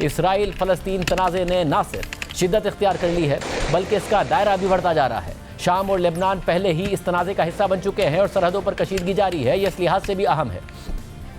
اسرائیل فلسطین تنازع نے نہ صرف شدت اختیار کر لی ہے بلکہ اس کا دائرہ بھی بڑھتا جا رہا ہے۔ شام اور لبنان پہلے ہی اس تنازع کا حصہ بن چکے ہیں اور سرحدوں پر کشیدگی جاری ہے۔ یہ اس لحاظ سے بھی اہم ہے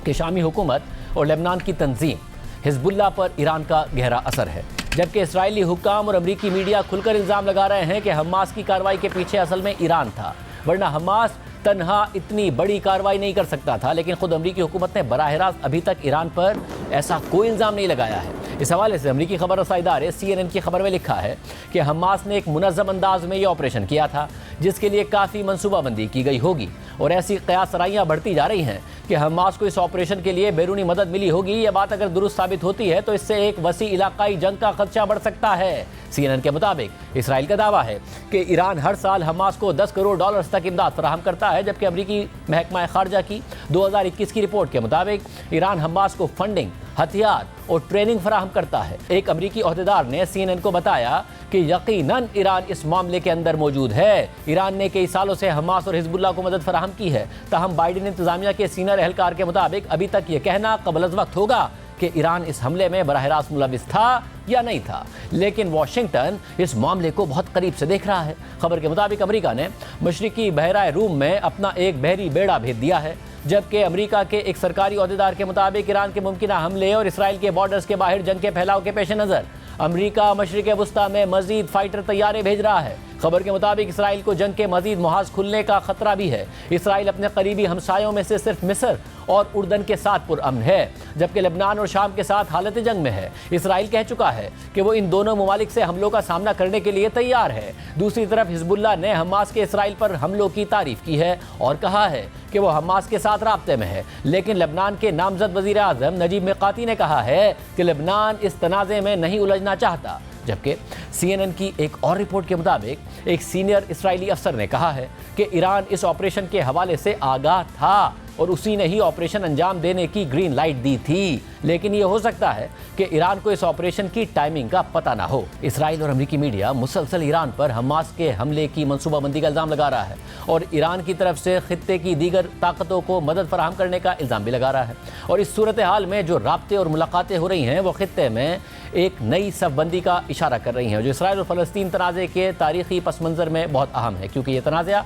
کہ شامی حکومت اور لبنان کی تنظیم حزب اللہ پر ایران کا گہرا اثر ہے، جبکہ اسرائیلی حکام اور امریکی میڈیا کھل کر الزام لگا رہے ہیں کہ حماس کی کارروائی کے پیچھے اصل میں ایران تھا، ورنہ حماس تنہا اتنی بڑی کارروائی نہیں کر سکتا تھا۔ لیکن خود امریکی حکومت نے براہ راست ابھی تک ایران پر ایسا کوئی الزام نہیں لگایا ہے۔ اس حوالے سے امریکی خبر رسائی ادارے CNN کی خبر میں لکھا ہے کہ حماس نے ایک منظم انداز میں یہ آپریشن کیا تھا جس کے لیے کافی منصوبہ بندی کی گئی ہوگی، اور ایسی قیاس آرائیاں بڑھتی جا رہی ہیں کہ حماس کو اس آپریشن کے لیے بیرونی مدد ملی ہوگی۔ یہ بات اگر درست ثابت ہوتی ہے تو اس سے ایک وسیع علاقائی جنگ کا خدشہ بڑھ سکتا ہے۔ CNN کے مطابق اسرائیل کا دعویٰ ہے کہ ایران ہر سال حماس کو $10 کروڑ تک امداد فراہم کرتا ہے، جبکہ امریکی محکمہ خارجہ کی 2021 کی رپورٹ کے مطابق ایران حماس کو فنڈنگ، ہتھیار اور ٹریننگ فراہم کرتا ہے۔ ایک امریکی عہدیدار نے CNN کو بتایا کہ یقیناً ایران اس معاملے کے اندر موجود ہے۔ ایران نے کئی سالوں سے حماس اور حزب اللہ کو مدد فراہم کی ہے، تاہم بائیڈن انتظامیہ کے سینئر اہلکار کے مطابق ابھی تک یہ کہنا قبل از وقت ہوگا کہ ایران اس حملے میں براہ راست ملوث تھا یا نہیں تھا، لیکن واشنگٹن اس معاملے کو بہت قریب سے دیکھ رہا ہے۔ خبر کے مطابق امریکہ نے مشرقی بحیرہ روم میں اپنا ایک بحری بیڑا بھیج دیا ہے، جبکہ امریکہ کے ایک سرکاری عہدیدار کے مطابق ایران کے ممکنہ حملے اور اسرائیل کے بارڈرز کے باہر جنگ کے پھیلاؤ کے پیش نظر امریکہ مشرق وسطیٰ میں مزید فائٹر طیارے بھیج رہا ہے۔ خبر کے مطابق اسرائیل کو جنگ کے مزید محاذ کھلنے کا خطرہ بھی ہے۔ اسرائیل اپنے قریبی ہمسایوں میں سے صرف مصر اور اردن کے ساتھ پرامن ہے، جبکہ لبنان اور شام کے ساتھ حالت جنگ میں ہے۔ اسرائیل کہہ چکا ہے کہ وہ ان دونوں ممالک سے حملوں کا سامنا کرنے کے لیے تیار ہے۔ دوسری طرف حزب اللہ نے حماس کے اسرائیل پر حملوں کی تعریف کی ہے اور کہا ہے کہ وہ حماس کے ساتھ رابطے میں ہے، لیکن لبنان کے نامزد وزیر اعظم نجیب میقاتی نے کہا ہے کہ لبنان اس تنازع میں نہیں الجھنا چاہتا، جبکہ CNN کی ایک اور رپورٹ کے مطابق ایک سینئر اسرائیلی افسر نے کہا ہے کہ ایران اس آپریشن کے حوالے سے آگاہ تھا اور اسی نے ہی آپریشن انجام دینے کی گرین لائٹ دی تھی، لیکن یہ ہو سکتا ہے کہ ایران کو اس آپریشن کی ٹائمنگ کا پتہ نہ ہو۔ اسرائیل اور امریکی میڈیا مسلسل ایران پر حماس کے حملے کی منصوبہ بندی کا الزام لگا رہا ہے اور ایران کی طرف سے خطے کی دیگر طاقتوں کو مدد فراہم کرنے کا الزام بھی لگا رہا ہے، اور اس صورتحال میں جو رابطے اور ملاقاتیں ہو رہی ہیں وہ خطے میں ایک نئی صف بندی کا اشارہ کر رہی ہیں، جو اسرائیل اور فلسطین تنازع کے تاریخی پس منظر میں بہت اہم ہے، کیونکہ یہ تنازع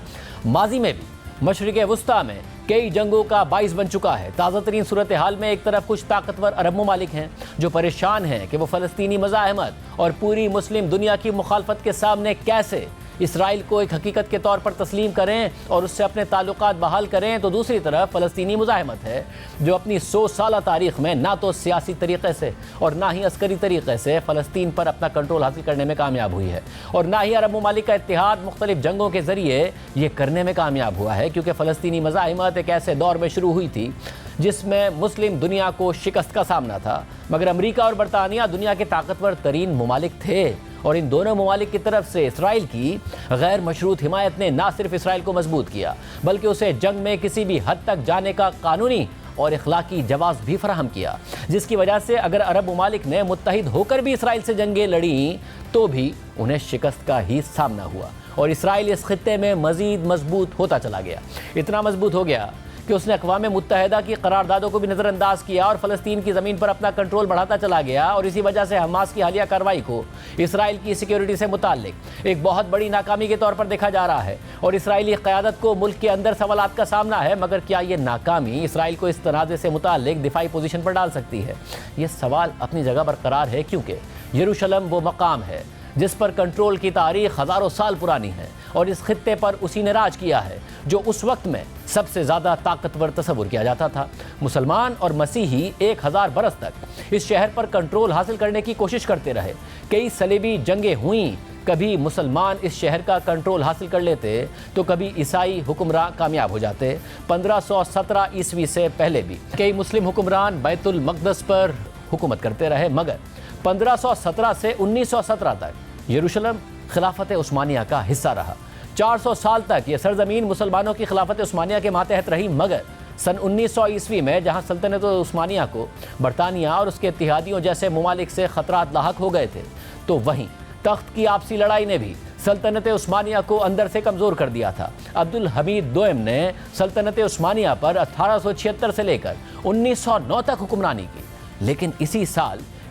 ماضی میں بھی مشرق وسطیٰ میں کئی جنگوں کا باعث بن چکا ہے۔ تازہ ترین صورتحال میں ایک طرف کچھ طاقتور عرب ممالک ہیں جو پریشان ہیں کہ وہ فلسطینی مزاحمت اور پوری مسلم دنیا کی مخالفت کے سامنے کیسے اسرائیل کو ایک حقیقت کے طور پر تسلیم کریں اور اس سے اپنے تعلقات بحال کریں، تو دوسری طرف فلسطینی مزاحمت ہے جو اپنی 100 سالہ تاریخ میں نہ تو سیاسی طریقے سے اور نہ ہی عسکری طریقے سے فلسطین پر اپنا کنٹرول حاصل کرنے میں کامیاب ہوئی ہے، اور نہ ہی عرب ممالک کا اتحاد مختلف جنگوں کے ذریعے یہ کرنے میں کامیاب ہوا ہے، کیونکہ فلسطینی مزاحمت ایک ایسے دور میں شروع ہوئی تھی جس میں مسلم دنیا کو شکست کا سامنا تھا، مگر امریکہ اور برطانیہ دنیا کے طاقتور ترین ممالک تھے، اور ان دونوں ممالک کی طرف سے اسرائیل کی غیر مشروط حمایت نے نہ صرف اسرائیل کو مضبوط کیا بلکہ اسے جنگ میں کسی بھی حد تک جانے کا قانونی اور اخلاقی جواز بھی فراہم کیا، جس کی وجہ سے اگر عرب ممالک نے متحد ہو کر بھی اسرائیل سے جنگیں لڑیں تو بھی انہیں شکست کا ہی سامنا ہوا، اور اسرائیل اس خطے میں مزید مضبوط ہوتا چلا گیا، اتنا مضبوط ہو گیا کہ اس نے اقوام متحدہ کی قراردادوں کو بھی نظر انداز کیا اور فلسطین کی زمین پر اپنا کنٹرول بڑھاتا چلا گیا، اور اسی وجہ سے حماس کی حالیہ کارروائی کو اسرائیل کی سیکیورٹی سے متعلق ایک بہت بڑی ناکامی کے طور پر دیکھا جا رہا ہے، اور اسرائیلی قیادت کو ملک کے اندر سوالات کا سامنا ہے، مگر کیا یہ ناکامی اسرائیل کو اس تنازع سے متعلق دفاعی پوزیشن پر ڈال سکتی ہے؟ یہ سوال اپنی جگہ برقرار ہے، کیونکہ یروشلم وہ مقام ہے جس پر کنٹرول کی تاریخ ہزاروں سال پرانی ہے، اور اس خطے پر اسی نے راج کیا ہے جو اس وقت میں سب سے زیادہ طاقتور تصور کیا جاتا تھا۔ مسلمان اور مسیحی 1000 برس تک اس شہر پر کنٹرول حاصل کرنے کی کوشش کرتے رہے، کئی صلیبی جنگیں ہوئیں، کبھی مسلمان اس شہر کا کنٹرول حاصل کر لیتے تو کبھی عیسائی حکمراں کامیاب ہو جاتے۔ 1517 عیسوی سے پہلے بھی کئی مسلم حکمران بیت المقدس پر حکومت کرتے رہے، مگر 1517 سے 1917 تک یروشلم خلافت عثمانیہ کا حصہ رہا۔ 400 سال تک یہ سرزمین مسلمانوں کی خلافت عثمانیہ کے ماتحت رہی، مگر سن 1900 عیسوی میں جہاں سلطنت عثمانیہ کو برطانیہ اور اس کے اتحادیوں جیسے ممالک سے خطرات لاحق ہو گئے تھے، تو وہیں تخت کی آپسی لڑائی نے بھی سلطنت عثمانیہ کو اندر سے کمزور کر دیا تھا۔ عبدالحمید دوئم نے سلطنت عثمانیہ پر 1876 سے لے کر 1909 تک حکمرانی کی، لیکن اسی سال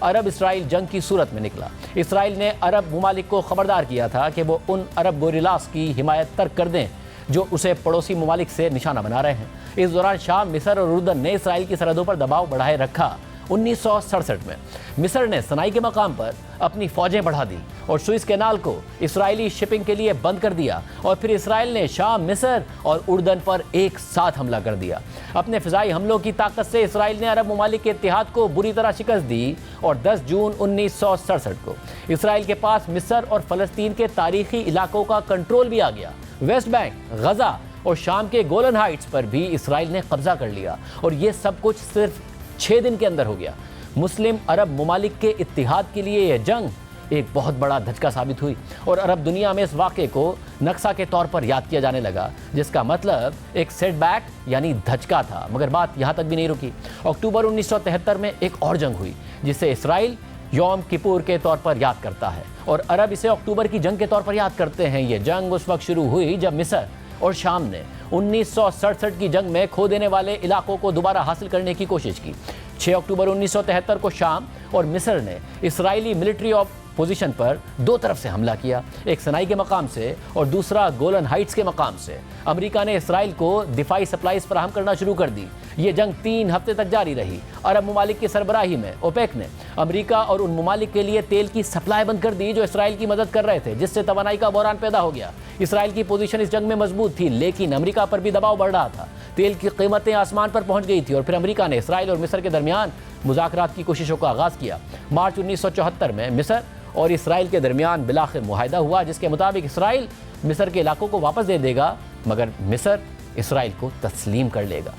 عرب اسرائیل جنگ کی صورت میں نکلا۔ اسرائیل نے عرب ممالک کو خبردار کیا تھا کہ وہ ان عرب گوریلاز کی حمایت ترک کر دیں جو اسے پڑوسی ممالک سے نشانہ بنا رہے ہیں۔ اس دوران شام، مصر اور اردن نے اسرائیل کی سرحدوں پر دباؤ بڑھائے رکھا۔ 1967 میں مصر نے سنائی کے مقام پر اپنی فوجیں بڑھا دی اور سوئس کینال کو اسرائیلی شپنگ کے لیے بند کر دیا، اور پھر اسرائیل نے شام، مصر اور اردن پر ایک ساتھ حملہ کر دیا۔ اپنے فضائی حملوں کی طاقت سے اسرائیل نے عرب ممالک کے اتحاد کو بری طرح شکست دی، اور 10 جون 1967 کو اسرائیل کے پاس مصر اور فلسطین کے تاریخی علاقوں کا کنٹرول بھی آ گیا۔ ویسٹ بینک، غزہ اور شام کے گولن ہائٹس پر بھی اسرائیل نے قبضہ کر لیا، اور یہ سب کچھ صرف 6 دن کے اندر ہو گیا۔ مسلم عرب ممالک کے اتحاد کے لیے یہ جنگ ایک بہت بڑا دھچکا ثابت ہوئی، اور عرب دنیا میں اس واقعے کو نکسہ کے طور پر یاد کیا جانے لگا، جس کا مطلب ایک سیٹ بیک یعنی دھچکا تھا۔ مگر بات یہاں تک بھی نہیں رکی۔ اکتوبر 1973 میں ایک اور جنگ ہوئی جسے اسرائیل یوم کپور کے طور پر یاد کرتا ہے، اور عرب اسے اکتوبر کی جنگ کے طور پر یاد کرتے ہیں۔ یہ جنگ اس وقت شروع ہوئی جب مصر اور شام نے 1967 کی جنگ میں کھو دینے والے علاقوں کو دوبارہ حاصل کرنے کی کوشش کی۔ 6 اکتوبر 1973 کو شام اور مصر نے اسرائیلی ملٹری پوزیشن پر دو طرف سے حملہ کیا، ایک سنائی کے مقام سے اور دوسرا گولن ہائٹس کے مقام سے۔ امریکہ نے اسرائیل کو دفاعی سپلائز فراہم کرنا شروع کر دی۔ یہ جنگ 3 ہفتے تک جاری رہی۔ عرب ممالک کی سربراہی میں اوپیک نے امریکہ اور ان ممالک کے لیے تیل کی سپلائی بند کر دی جو اسرائیل کی مدد کر رہے تھے، جس سے توانائی کا بحران پیدا ہو گیا۔ اسرائیل کی پوزیشن اس جنگ میں مضبوط تھی، لیکن امریکہ پر بھی دباؤ بڑھ رہا تھا۔ تیل کی قیمتیں آسمان پر پہنچ گئی تھی، اور پھر امریکہ نے اسرائیل اور مصر کے درمیان مذاکرات کی کوششوں کا آغاز کیا۔ مارچ 1974 میں مصر اور اسرائیل کے درمیان بالآخر معاہدہ ہوا، جس کے مطابق اسرائیل مصر کے علاقوں کو واپس دے دے گا، مگر مصر اسرائیل کو تسلیم کر لے گا۔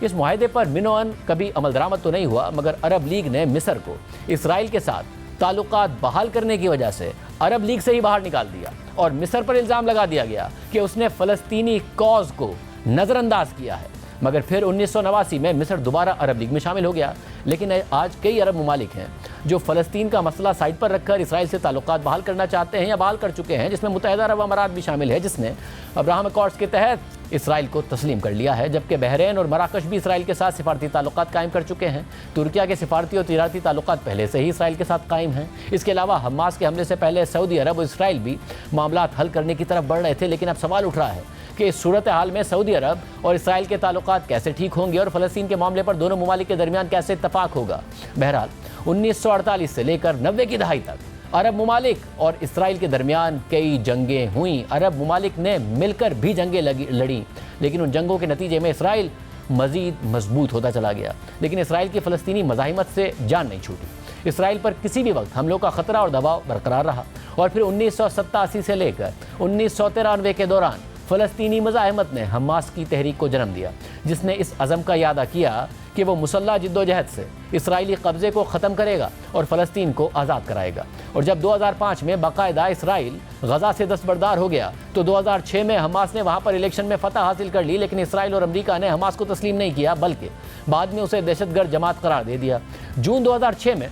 اس معاہدے پر منوعاً کبھی عمل درآمد تو نہیں ہوا، مگر عرب لیگ نے مصر کو اسرائیل کے ساتھ تعلقات بحال کرنے کی وجہ سے عرب لیگ سے ہی باہر نکال دیا، اور مصر پر الزام لگا دیا گیا کہ اس نے فلسطینی کاز کو نظر انداز کیا ہے۔ مگر پھر 1989 میں مصر دوبارہ عرب لیگ میں شامل ہو گیا، لیکن آج کئی عرب ممالک ہیں جو فلسطین کا مسئلہ سائڈ پر رکھ کر اسرائیل سے تعلقات بحال کرنا چاہتے ہیں یا بحال کر چکے ہیں، جس میں متحدہ عرب امارات بھی شامل ہے، جس نے ابراہم اکارڈز کے تحت اسرائیل کو تسلیم کر لیا ہے، جبکہ بحرین اور مراکش بھی اسرائیل کے ساتھ سفارتی تعلقات قائم کر چکے ہیں۔ ترکیہ کے سفارتی اور تجارتی تعلقات پہلے سے ہی اسرائیل کے ساتھ قائم ہیں۔ اس کے علاوہ حماس کے حملے سے پہلے سعودی عرب اور اسرائیل بھی معاملات حل کرنے کی طرف بڑھ رہے تھے، لیکن اب سوال اٹھ رہا ہے کہ اس صورتحال میں سعودی عرب اور اسرائیل کے تعلقات کیسے ٹھیک ہوں گے، اور فلسطین کے معاملے پر دونوں ممالک کے درمیان کیسے اتفاق ہوگا۔ بہرحال 1948 سے لے کر 90 کی دہائی تک عرب ممالک اور اسرائیل کے درمیان کئی جنگیں ہوئیں۔ عرب ممالک نے مل کر بھی جنگیں لڑیں، لیکن ان جنگوں کے نتیجے میں اسرائیل مزید مضبوط ہوتا چلا گیا، لیکن اسرائیل کی فلسطینی مزاحمت سے جان نہیں چھوٹی۔ اسرائیل پر کسی بھی وقت حملوں کا خطرہ اور دباؤ برقرار رہا، اور پھر 1987 سے لے کر 1993 کے دوران فلسطینی مزاحمت نے حماس کی تحریک کو جنم دیا، جس نے اس عزم کا اعادہ کیا کہ وہ مسلح جدوجہد سے اسرائیلی قبضے کو ختم کرے گا اور فلسطین کو آزاد کرائے گا۔ اور جب 2005 میں باقاعدہ اسرائیل غزہ سے دستبردار ہو گیا تو 2006 میں حماس نے وہاں پر الیکشن میں فتح حاصل کر لی، لیکن اسرائیل اور امریکہ نے حماس کو تسلیم نہیں کیا، بلکہ بعد میں اسے دہشت گرد جماعت قرار دے دیا۔ جون 2006 میں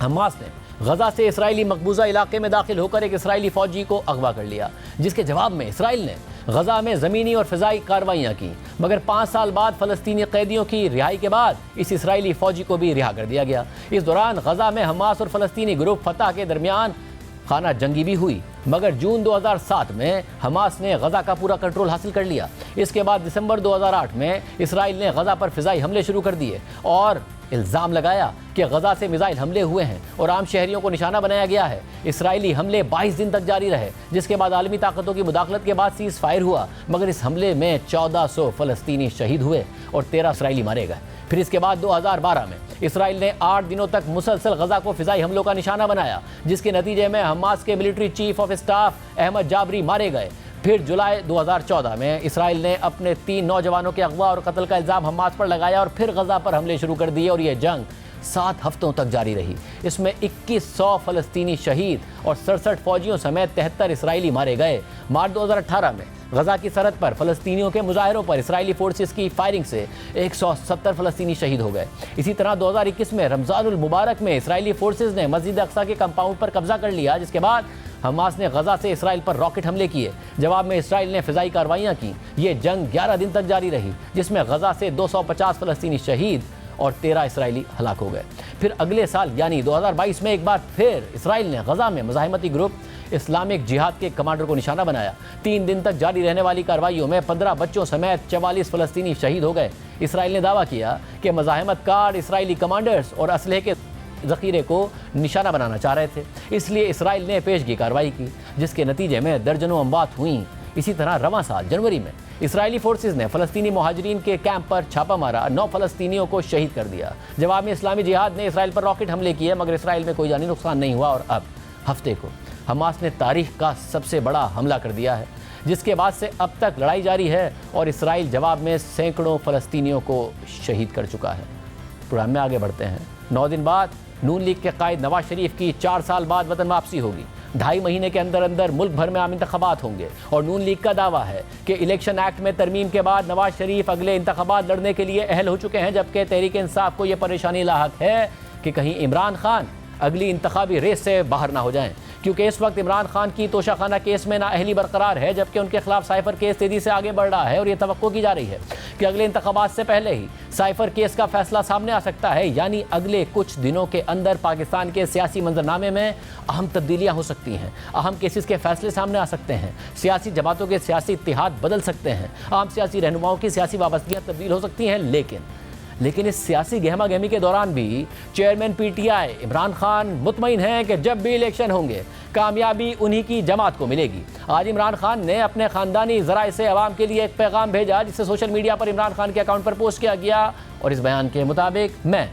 حماس نے غزہ سے اسرائیلی مقبوضہ علاقے میں داخل ہو کر ایک اسرائیلی فوجی کو اغوا کر لیا، جس کے جواب میں اسرائیل نے غزہ میں زمینی اور فضائی کارروائیاں کی، مگر 5 سال بعد فلسطینی قیدیوں کی رہائی کے بعد اس اسرائیلی فوجی کو بھی رہا کر دیا گیا۔ اس دوران غزہ میں حماس اور فلسطینی گروپ فتح کے درمیان خانہ جنگی بھی ہوئی، مگر جون 2007 میں حماس نے غزہ کا پورا کنٹرول حاصل کر لیا۔ اس کے بعد دسمبر 2008 میں اسرائیل نے غزہ پر فضائی حملے شروع کر دیے اور الزام لگایا کہ غزہ سے میزائل حملے ہوئے ہیں اور عام شہریوں کو نشانہ بنایا گیا ہے۔ اسرائیلی حملے 22 دن تک جاری رہے، جس کے بعد عالمی طاقتوں کی مداخلت کے بعد سیز فائر ہوا، مگر اس حملے میں 1400 فلسطینی شہید ہوئے اور 13 اسرائیلی مارے گئے۔ پھر اس کے بعد 2012 میں اسرائیل نے 8 دنوں تک مسلسل غزہ کو فضائی حملوں کا نشانہ بنایا، جس کے نتیجے میں حماس کے military chief of staff Ahmed Jabari مارے گئے۔ پھر جولائی 2014 میں اسرائیل نے اپنے 3 نوجوانوں کے اغوا اور قتل کا الزام حماس پر لگایا اور پھر غزہ پر حملے شروع کر دیے، اور یہ جنگ 7 ہفتوں تک جاری رہی۔ اس میں 2100 فلسطینی شہید اور 67 فوجیوں سمیت 73 اسرائیلی مارے گئے۔ مارچ 2018 میں غزہ کی سرحد پر فلسطینیوں کے مظاہروں پر اسرائیلی فورسز کی فائرنگ سے 170 فلسطینی شہید ہو گئے۔ اسی طرح 2021 میں رمضان المبارک میں اسرائیلی فورسز نے مسجد اقصیٰ کے کمپاؤنڈ پر قبضہ کر لیا، جس کے بعد حماس نے غزہ سے اسرائیل پر راکٹ حملے کیے۔ جواب میں اسرائیل نے فضائی کارروائیاں کی۔ یہ جنگ 11 دن تک جاری رہی، جس میں غزہ سے 250 فلسطینی شہید اور 13 اسرائیلی ہلاک ہو گئے۔ پھر اگلے سال یعنی 2022 میں ایک بار پھر اسرائیل نے غزہ میں مزاحمتی گروپ اسلامک جہاد کے کمانڈر کو نشانہ بنایا۔ 3 دن تک جاری رہنے والی کارروائیوں میں 15 بچوں سمیت 44 فلسطینی شہید ہو گئے۔ اسرائیل نے دعویٰ کیا کہ مزاحمت کار اسرائیلی کمانڈرز اور اسلحے کے ذخیرے کو نشانہ بنانا چاہ رہے تھے، اس لیے اسرائیل نے پیشگی کارروائی کی، جس کے نتیجے میں درجنوں اموات ہوئیں۔ اسی طرح رواں سال جنوری میں اسرائیلی فورسز نے فلسطینی مہاجرین کے کیمپ پر چھاپہ مارا، 9 فلسطینیوں کو شہید کر دیا۔ جواب میں اسلامی جہاد نے اسرائیل پر راکٹ حملے کیے، مگر اسرائیل میں کوئی جانی نقصان نہیں ہوا۔ اور اب ہفتے کو حماس نے تاریخ کا سب سے بڑا حملہ کر دیا ہے، جس کے بعد سے اب تک لڑائی جاری ہے اور اسرائیل جواب میں سینکڑوں فلسطینیوں کو شہید کر چکا ہے۔ پروگرام میں آگے بڑھتے ہیں۔ 9 دن بعد نون لیگ کے قائد نواز شریف کی 4 سال بعد وطن واپسی ہوگی۔ 2.5 مہینے کے اندر اندر ملک بھر میں عام انتخابات ہوں گے، اور نون لیگ کا دعویٰ ہے کہ الیکشن ایکٹ میں ترمیم کے بعد نواز شریف اگلے انتخابات لڑنے کے لیے اہل ہو چکے ہیں، جبکہ تحریک انصاف کو یہ پریشانی لاحق ہے کہ کہیں عمران خان اگلی انتخابی ریس سے باہر نہ ہو جائیں، کیونکہ اس وقت عمران خان کی توشہ خانہ کیس میں نااہلی برقرار ہے، جبکہ ان کے خلاف سائفر کیس تیزی سے آگے بڑھ رہا ہے، اور یہ توقع کی جا رہی ہے کہ اگلے انتخابات سے پہلے ہی سائفر کیس کا فیصلہ سامنے آ سکتا ہے، یعنی اگلے کچھ دنوں کے اندر پاکستان کے سیاسی منظرنامے میں اہم تبدیلیاں ہو سکتی ہیں، اہم کیسز کے فیصلے سامنے آ سکتے ہیں، سیاسی جماعتوں کے سیاسی اتحاد بدل سکتے ہیں، عام سیاسی رہنماؤں کی سیاسی وابستگیاں تبدیل ہو سکتی ہیں۔ لیکن اس سیاسی گہما گہمی کے دوران بھی chairman P T I Imran Khan مطمئن ہیں کہ جب بھی الیکشن ہوں گے کامیابی انہی کی جماعت کو ملے گی۔ آج عمران خان نے اپنے خاندانی ذرائع سے عوام کے لیے ایک پیغام بھیجا، جسے سوشل میڈیا پر عمران خان کے اکاؤنٹ پر پوسٹ کیا گیا، اور اس بیان کے مطابق میں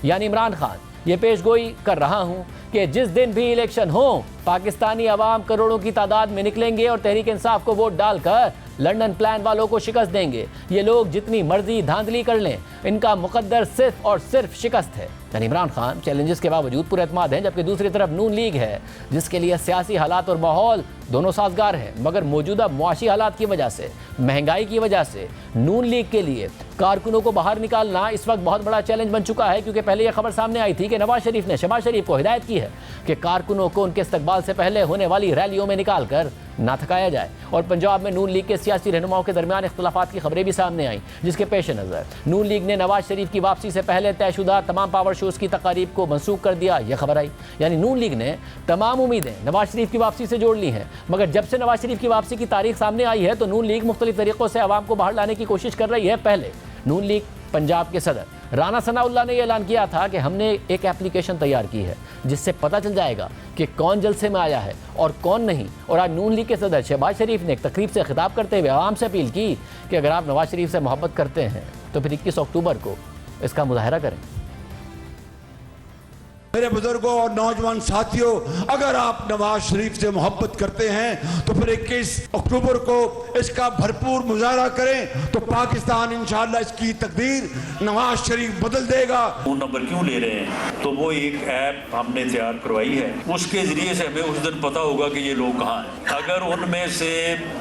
یعنی عمران خان یہ پیش گوئی کر رہا ہوں کہ جس دن بھی الیکشن ہوں پاکستانی عوام کروڑوں کی تعداد میں نکلیں گے اور تحریک انصاف کو ووٹ ڈال کر لنڈن پلان والوں کو شکست دیں گے۔ یہ لوگ جتنی مرضی دھاندلی کر لیں، ان کا مقدر صرف اور صرف شکست ہے۔ یعنی عمران خان چیلنجز کے باوجود پر اعتماد ہیں، جبکہ دوسری طرف نون لیگ ہے جس کے لیے سیاسی حالات اور ماحول دونوں سازگار ہیں، مگر موجودہ معاشی حالات کی وجہ سے، مہنگائی کی وجہ سے نون لیگ کے لیے کارکنوں کو باہر نکالنا اس وقت بہت بڑا چیلنج بن چکا ہے، کیونکہ پہلے یہ خبر سامنے آئی تھی کہ نواز شریف نے شہباز شریف کو ہدایت کی ہے کہ کارکنوں کو ان کے استقبال سے پہلے ہونے والی ریلیوں میں نکال کر نہ تھکایا جائے، اور پنجاب میں نون لیگ کے سیاسی رہنماؤں کے درمیان اختلافات کی خبریں بھی سامنے آئیں، جس کے پیش نظر نون لیگ نے نواز شریف کی واپسی سے پہلے طے شدہ تمام پاور شوز کی تقاریب کو منسوخ کر دیا، یہ خبر آئی۔ یعنی نون لیگ نے تمام امیدیں نواز شریف کی واپسی سے جوڑ لی ہیں، مگر جب سے نواز شریف کی واپسی کی تاریخ سامنے آئی ہے تو نون لیگ مختلف طریقوں سے عوام کو باہر لانے کی کوشش کر رہی ہے۔ پہلے نون لیگ پنجاب کے صدر رانا ثناء اللہ نے یہ اعلان کیا تھا کہ ہم نے ایک اپلیکیشن تیار کی ہے جس سے پتہ چل جائے گا کہ کون جلسے میں آیا ہے اور کون نہیں، اور آج نون لیگ کے صدر شہباز شریف نے ایک تقریب سے خطاب کرتے ہوئے عوام سے اپیل کی کہ اگر آپ نواز شریف سے محبت کرتے ہیں تو پھر 21 اکتوبر کو اس کا مظاہرہ کریں۔ میرے بزرگوں اور نوجوان ساتھیوں، اگر آپ نواز شریف سے محبت کرتے ہیں تو پھر 21 اکتوبر کو اس کا بھرپور مظاہرہ کریں، تو پاکستان انشاءاللہ اس کی تقدیر نواز شریف بدل دے گا۔ فون نمبر کیوں لے رہے ہیں؟ تو وہ ایک ایپ ہم نے تیار کروائی ہے، اس کے ذریعے سے ہمیں اس دن پتہ ہوگا کہ یہ لوگ کہاں ہیں۔ اگر ان میں سے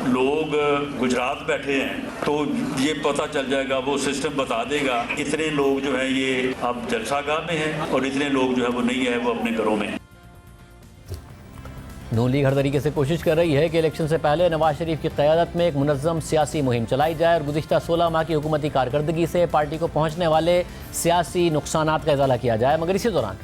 لوگ گجرات بیٹھے ہیں تو یہ پتہ چل جائے گا، وہ سسٹم بتا دے گا اتنے لوگ جو ہیں یہ اب جلسہ گاہ میں ہیں اور اتنے لوگ جو ہے وہ نہیں ہے، وہ اپنے گھروں میں ہیں۔ نون لیگ ہر طریقے سے کوشش کر رہی ہے کہ الیکشن سے پہلے نواز شریف کی قیادت میں ایک منظم سیاسی مہم چلائی جائے اور گزشتہ 16 ماہ کی حکومتی کارکردگی سے پارٹی کو پہنچنے والے سیاسی نقصانات کا ازالہ کیا جائے، مگر اسی دوران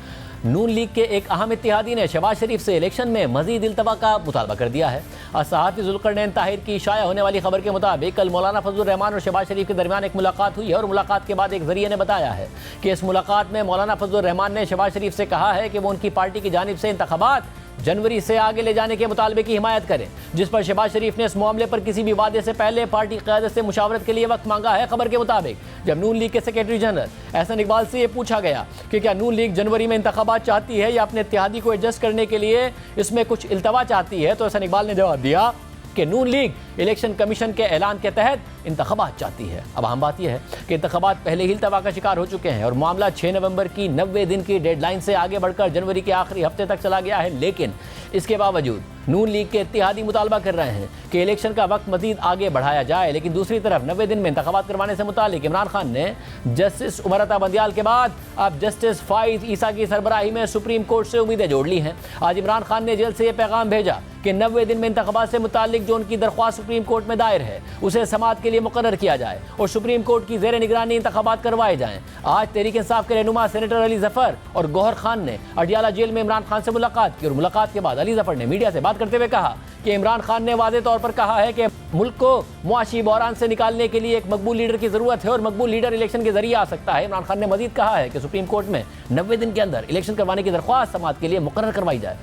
نون لیگ کے ایک اہم اتحادی نے شہباز شریف سے الیکشن میں مزید التوا کا مطالبہ کر دیا ہے۔ صحافی ذوالقرنین طاہر کی شائع ہونے والی خبر کے مطابق کل مولانا فضل الرحمان اور شہباز شریف کے درمیان ایک ملاقات ہوئی ہے، اور ملاقات کے بعد ایک ذریعے نے بتایا ہے کہ اس ملاقات میں مولانا فضل الرحمان نے شہباز شریف سے کہا ہے کہ وہ ان کی پارٹی کی جانب سے انتخابات جنوری سے آگے لے جانے کے مطالبے کی حمایت کریں، جس پر شہباز شریف نے اس معاملے پر کسی بھی وعدے سے پہلے پارٹی قیادت سے مشاورت کے لیے وقت مانگا ہے۔ خبر کے مطابق جب نون لیگ کے سیکرٹری جنرل احسن اقبال سے یہ پوچھا گیا کہ کیا نون لیگ جنوری میں انتخابات چاہتی ہے یا اپنے اتحادی کو ایڈجسٹ کرنے کے لیے اس میں کچھ التوا چاہتی ہے، تو احسن اقبال نے جواب دیا کہ نون لیگ الیکشن کمیشن کے اعلان کے تحت انتخابات چاہتی ہے۔ اب اہم بات یہ ہے کہ انتخابات پہلے ہی التوا کا شکار ہو چکے ہیں اور معاملہ 6 نومبر کی 90 دن کی ڈیڈ لائن سے آگے بڑھ کر جنوری کے آخری ہفتے تک چلا گیا ہے، لیکن اس کے باوجود نون لیگ کے اتحادی مطالبہ کر رہے ہیں کہ الیکشن کا وقت مزید آگے بڑھایا جائے۔ لیکن دوسری طرف 90 دن میں انتخابات کروانے سے متعلق عمران خان نے جسٹس عمر عطا بندیال کے بعد اب جسٹس فائز عیسیٰ کی سربراہی میں سپریم کورٹ سے امیدیں جوڑ لی ہیں۔ آج عمران خان نے جیل سے یہ پیغام بھیجا کہ 90 دن میں انتخابات سے متعلق جو ان کی درخواست سپریم کورٹ میں دائر ہے اسے سماعت کے لیے مقرر کیا جائے اور سپریم کورٹ کی زیر نگرانی انتخابات کروائے جائیں۔ آج تحریک انصاف کے رہنما سینیٹر علی ظفر اور گوہر خان نے اڈیالہ جیل میں عمران خان سے ملاقات کی اور ملاقات کے بعد علی ظفر نے میڈیا سے بات کرتے ہوئے کہا کہ عمران خان نے واضح طور پر کہا ہے کہ ملک کو معاشی بحران سے نکالنے کے لیے ایک مقبول لیڈر کی ضرورت ہے اور مقبول لیڈر الیکشن کے ذریعے آ سکتا ہے۔ عمران خان نے مزید کہا ہے کہ سپریم کورٹ میں 90 دن کے اندر الیکشن کروانے کی درخواست سماعت کے لیے مقرر کروائی جائے۔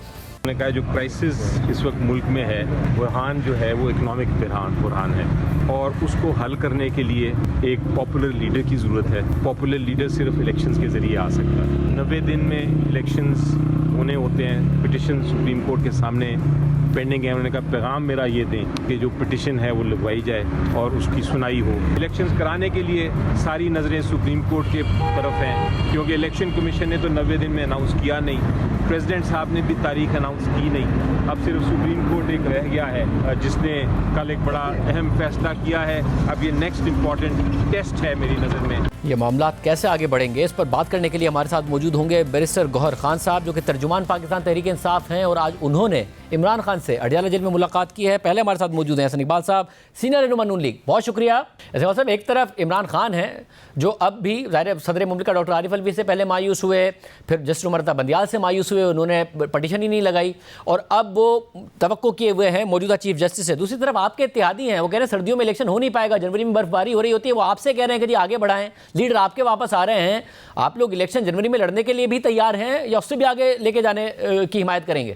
نے کہا جو کرائسس اس وقت ملک میں ہے، بحران جو ہے وہ اکنامک بحران ہے اور اس کو حل کرنے کے لیے ایک پاپولر لیڈر کی ضرورت ہے۔ پاپولر لیڈر صرف الیکشنز کے ذریعے آ سکتا ہے۔ 90 دن میں الیکشنز ہونے ہوتے ہیں، پٹیشن سپریم کورٹ کے سامنے پینڈنگ ہے۔ انہوں نے کہا پیغام میرا یہ دیں کہ جو پٹیشن ہے وہ لگوائی جائے اور اس کی سنائی ہو۔ الیکشنز کرانے کے لیے ساری نظریں سپریم کورٹ کے طرف ہیں کیونکہ الیکشن کمیشن نے تو 90 دن میں اناؤنس کیا نہیں، پریزیڈنٹ صاحب نے بھی تاریخ اناؤنس کی نہیں۔ اب صرف سپریم کورٹ ایک رہ گیا ہے جس نے کل ایک بڑا اہم فیصلہ کیا ہے۔ اب یہ نیکسٹ امپورٹنٹ ٹیسٹ ہے میری نظر میں۔ یہ معاملات کیسے آگے بڑھیں گے اس پر بات کرنے کے لیے ہمارے ساتھ موجود ہوں گے بیرسٹر گوہر خان صاحب جو کہ ترجمان پاکستان تحریک انصاف ہیں اور آج انہوں نے عمران خان سے اڈیالہ جیل میں ملاقات کی ہے۔ پہلے ہمارے ساتھ موجود ہیں حسن اقبال صاحب، سینئر رہنما نون لیگ، بہت شکریہ۔ اقبال صاحب، ایک طرف عمران خان ہیں جو اب بھی ظاہر صدر مملکت ڈاکٹر عارف الوی سے پہلے مایوس ہوئے، پھر جسٹس عمر بندیال سے مایوس ہوئے، انہوں نے پٹیشن ہی نہیں لگائی اور اب وہ توقع کیے ہوئے ہیں موجودہ چیف جسٹس سے۔ دوسری طرف آپ کے اتحادی ہیں، وہ کہہ رہے ہیں سردیوں میں الیکشن ہو نہیں پائے گا، جنوری میں برف باری ہو رہی ہوتی ہے، وہ آپ سے کہہ رہے ہیں کہ جی آگے بڑھائیں، لیڈر آپ کے واپس آ رہے ہیں، آپ لوگ الیکشن جنوری میں لڑنے کے لیے بھی تیار ہیں یا اس سے بھی آگے لے کے جانے کی حمایت کریں گے؟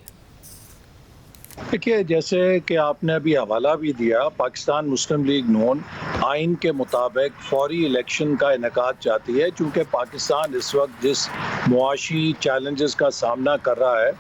دیکھیے، جیسے کہ آپ نے ابھی حوالہ بھی دیا، پاکستان مسلم لیگ نون آئین کے مطابق فوری الیکشن کا انعقاد چاہتی ہے، چونکہ پاکستان اس وقت جس معاشی چیلنجز کا سامنا کر رہا ہے